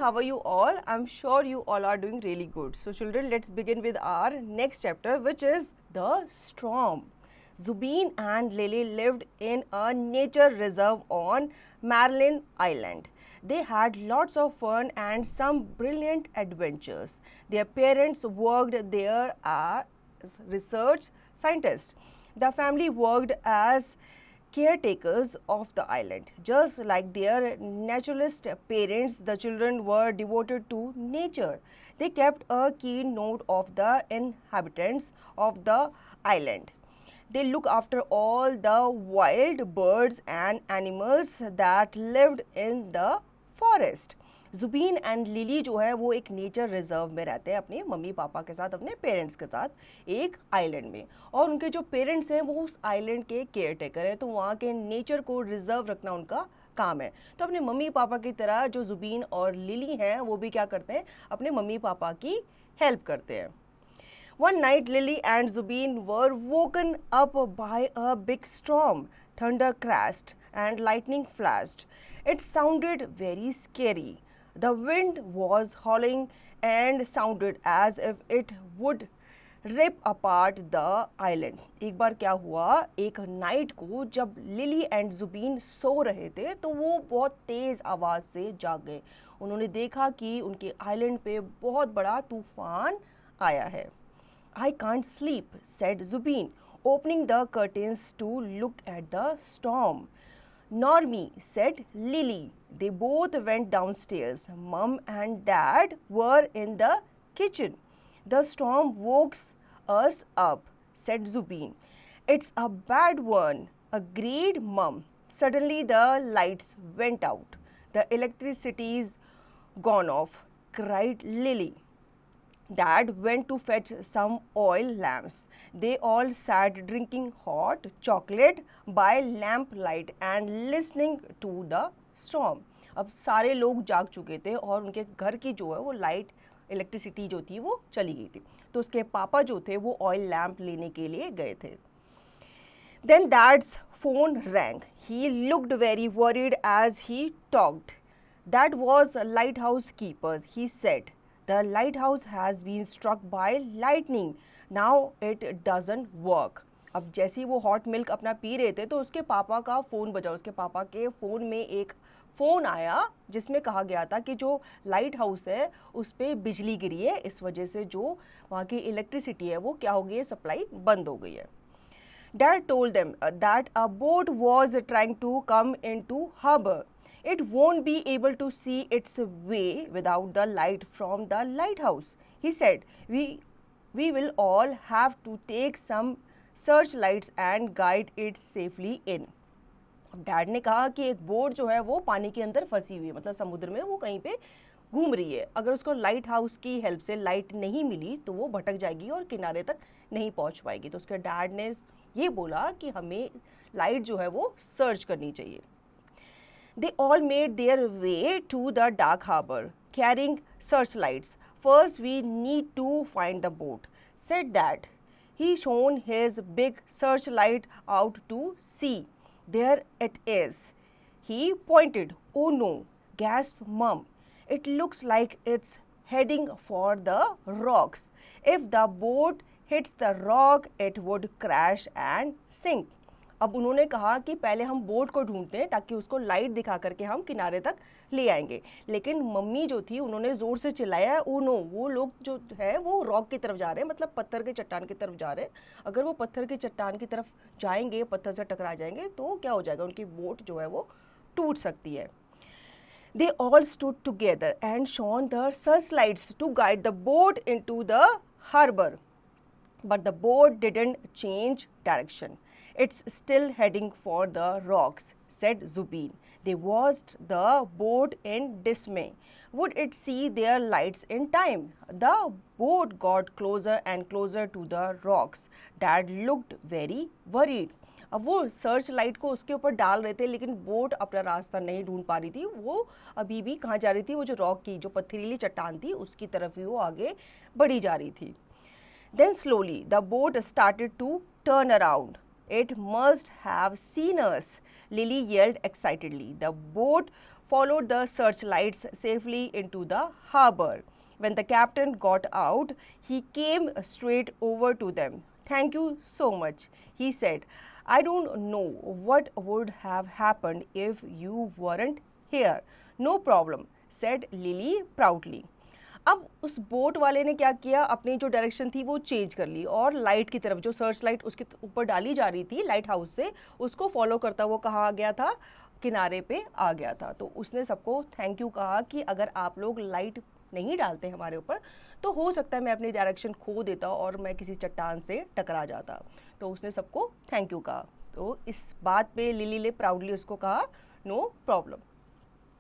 how are you all? I'm sure you all are doing really good. So children, let's begin with our next chapter, which is the storm. Zubeen and Lily lived in a nature reserve on Marilyn Island. They had lots of fun and some brilliant adventures. Their parents worked there as research scientists. The family worked as caretakers of the island. Just like their naturalist parents, the children were devoted to nature. They kept a keen note of the inhabitants of the island. They look after all the wild birds and animals that lived in the forest. Zubin and Lily जो है वो एक nature reserve में रहते हैं अपने mummy papa के साथ, अपने पेरेंट्स के साथ एक आइलैंड में, और उनके जो पेरेंट्स हैं वो उस आइलैंड के केयर टेकर हैं, तो वहाँ के नेचर को रिजर्व रखना उनका काम है। तो अपने मम्मी पापा की तरह जो जुबीन और लिली हैं वो भी क्या करते हैं, अपने मम्मी पापा की हेल्प करते हैं। One night, Lily and Zubeen were woken up by a big storm. Thunder crashed and lightning flashed. It sounded very scary. The wind was howling and sounded as if it would rip apart the island. एक बार क्या हुआ, एक night को जब lily and Jubin सो रहे थे तो वो बहुत तेज आवाज से जाग गए। उन्होंने देखा कि उनके आइलैंड पे बहुत बड़ा तूफान आया है। I can't sleep, said Zubeen, opening the curtains to look at the storm. Nor me, said Lily. They both went downstairs. Mum and Dad were in the kitchen. The storm woke us up, said Zubeen. It's a bad one, agreed Mum. Suddenly the lights went out. The electricity's gone off, cried Lily. Dad went to fetch some oil lamps. They all sat drinking hot chocolate by lamplight and listening to the storm. अब सारे लोग जाग चुके थे और उनके घर की जो है वो लाइट इलेक्ट्रिसिटी जो थी वो चली गई थी, तो उसके पापा जो थे वो ऑयल लैम्प लेने के लिए गए थे। Then Dad's phone rang. He looked very worried as he talked. That was lighthouse keepers, he said. The lighthouse has been struck by lightning. Now it doesn't work. अब जैसे ही वो हॉट मिल्क अपना P रहे थे तो उसके पापा का फ़ोन बजा। उसके पापा के फ़ोन में एक फ़ोन आया जिसमें कहा गया था कि जो लाइट हाउस है उस पर बिजली गिरी है, इस वजह से जो वहाँ की इलेक्ट्रिसिटी है वो क्या हो गई है, सप्लाई बंद हो गई है। Dad told them that a boat was trying to come into harbor. It won't be able to see its way without the light from the lighthouse. He said, we will all have to take some searchlights and guide it safely in. Dad ने कहा कि एक boat जो है वो पानी के अंदर फंसी हुई है, मतलब समुद्र में वो कहीं पे घूम रही है। अगर उसको लाइट हाउस की हेल्प से लाइट नहीं मिली तो वो भटक जाएगी और किनारे तक नहीं पहुंच पाएगी। तो उसके डैड ने ये बोला कि हमें लाइट जो है वो सर्च करनी चाहिए। They all made their way to the dark harbor, carrying searchlights. First, we need to find the boat, said Dad. He shone his big searchlight out to sea. There it is. He pointed. Oh no, gasped Mum. It looks like it's heading for the rocks. If the boat hits the rock, it would crash and sink. अब उन्होंने कहा कि पहले हम boat को ढूंढते हैं ताकि उसको लाइट दिखा करके हम किनारे तक ले आएंगे, लेकिन मम्मी जो थी उन्होंने ज़ोर से चिल्लाया, ओ नो, वो लोग जो है वो रॉक की तरफ जा रहे हैं, मतलब पत्थर के चट्टान की तरफ जा रहे हैं। अगर वो पत्थर के चट्टान की तरफ जाएंगे, पत्थर से टकरा जाएंगे तो क्या हो जाएगा, उनकी बोट जो है वो टूट सकती है। They all stood together and shone their searchlights to guide the boat into the harbor. But the boat didn't change direction. It's still heading for the rocks, said Zubeen. They watched the boat in dismay. Would it see their lights in time? The boat got closer and closer to the rocks. Dad looked very worried. अब वो search light को उसके ऊपर डाल रहे थे लेकिन boat अपना रास्ता नहीं ढूंढ पा रही थी। वो अभी भी कहाँ जा रही थी, वो जो रॉक की जो पथरीली चट्टान थी उसकी तरफ ही वो आगे बढ़ी जा रही थी। Then slowly the boat started to turn around. It must have seen us, Lily yelled excitedly. The boat followed the searchlights safely into the harbor. When the captain got out, he came straight over to them. "Thank you so much," he said. "I don't know what would have happened if you weren't here." "No problem," said Lily proudly. अब उस boat वाले ने क्या किया, अपनी जो direction थी वो चेंज कर ली और लाइट की तरफ, जो सर्च लाइट उसके ऊपर डाली जा रही थी लाइट हाउस से, उसको फॉलो करता हुआ कहाँ आ गया था, किनारे पे आ गया था। तो उसने सबको थैंक यू कहा कि अगर आप लोग लाइट नहीं डालते हमारे ऊपर तो हो सकता है मैं अपनी डायरेक्शन खो देता और मैं किसी चट्टान से टकरा जाता। तो उसने सबको थैंक यू कहा। तो इस बात पे लिली ने प्राउडली उसको कहा नो प्रॉब्लम।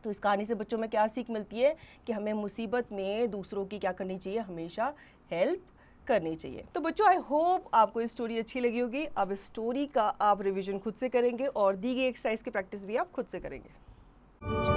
तो इस कहानी से बच्चों में क्या सीख मिलती है कि हमें मुसीबत में दूसरों की क्या करनी चाहिए, हमेशा हेल्प करनी चाहिए। तो बच्चों आई होप आपको ये स्टोरी अच्छी लगी होगी। अब इस स्टोरी का आप रिवीजन खुद से करेंगे और दी गई एक्सरसाइज की प्रैक्टिस भी आप खुद से करेंगे।